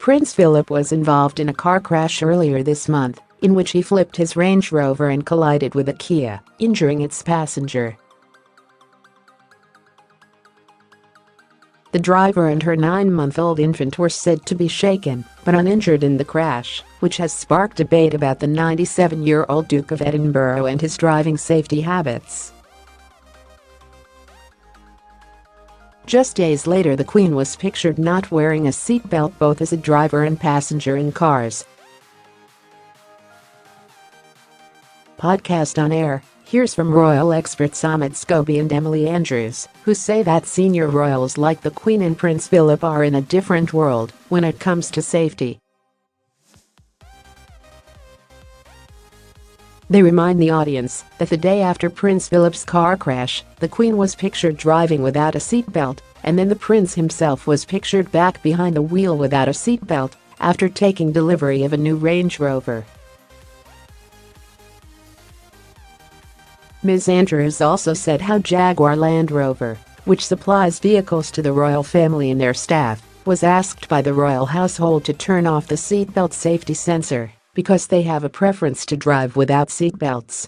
Prince Philip was involved in a car crash earlier this month, in which he flipped his Range Rover and collided with a Kia, injuring its passenger. The driver and her 9-month-old infant were said to be shaken but uninjured in the crash, which has sparked debate about the 97-year-old Duke of Edinburgh and his driving safety habits. Just days later, the Queen was pictured not wearing a seatbelt both as a driver and passenger in cars. Podcast on Heir. Here's from royal experts Omid, Scobie and Ms Andrews, who say that senior royals like the Queen and Prince Philip are in a different world when it comes to safety. They remind the audience that the day after Prince Philip's car crash, the Queen was pictured driving without a seatbelt, and then the Prince himself was pictured back behind the wheel without a seatbelt after taking delivery of a new Range Rover. Ms Andrews also said how Jaguar Land Rover, which supplies vehicles to the royal family and their staff, was asked by the royal household to turn off the seatbelt safety sensor because they have a preference to drive without seatbelts.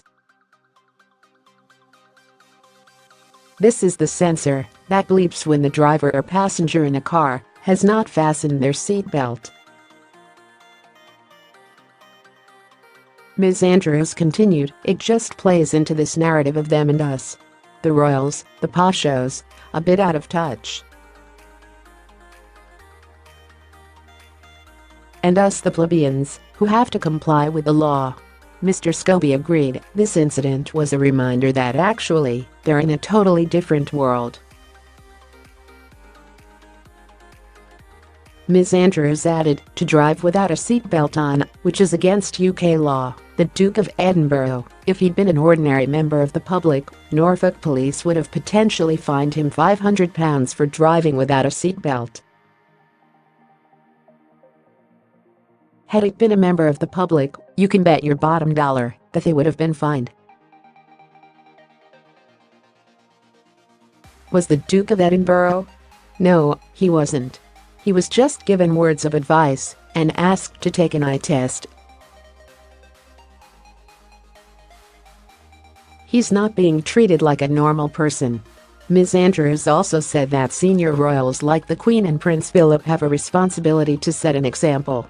This is the sensor that bleeps when the driver or passenger in a car has not fastened their seatbelt. Ms Andrews continued, "It just plays into this narrative of them and us. The royals, the poshos, a bit out of touch. And us the plebeians, who have to comply with the law." Mr. Scobie agreed this incident was a reminder that actually, they're in a totally different world. Ms Andrews added, "To drive without a seatbelt on, which is against UK law, the Duke of Edinburgh, if he'd been an ordinary member of the public, Norfolk Police would have potentially fined him £500 for driving without a seatbelt. Had he been a member of the public, you can bet your bottom dollar that they would have been fined." Was the Duke of Edinburgh? No, he wasn't. He was just given words of advice and asked to take an eye test. He's not being treated like a normal person. Ms Andrews also said that senior royals like the Queen and Prince Philip have a responsibility to set an example.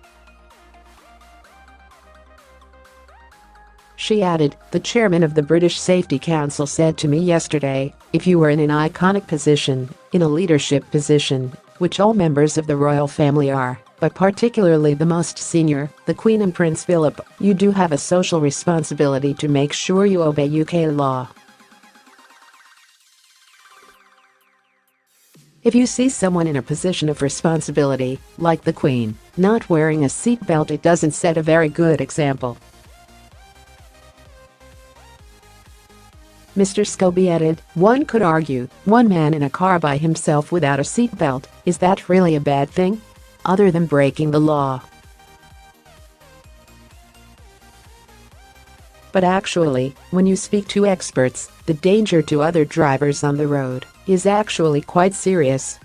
She added, "The chairman of the British Safety Council said to me yesterday, if you were in an iconic position, in a leadership position, which all members of the royal family are, but particularly the most senior, the Queen and Prince Philip, you do have a social responsibility to make sure you obey UK law. If you see someone in a position of responsibility, like the Queen, not wearing a seatbelt, it doesn't set a very good example." Mr. Scobie added, "One could argue, one man in a car by himself without a seatbelt, is that really a bad thing? Other than breaking the law? But actually, when you speak to experts, the danger to other drivers on the road is actually quite serious.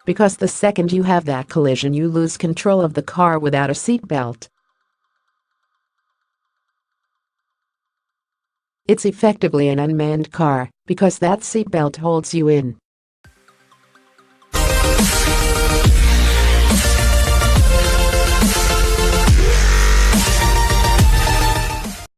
Because the second you have that collision, you lose control of the car without a seatbelt. It's effectively an unmanned car because that seatbelt holds you in."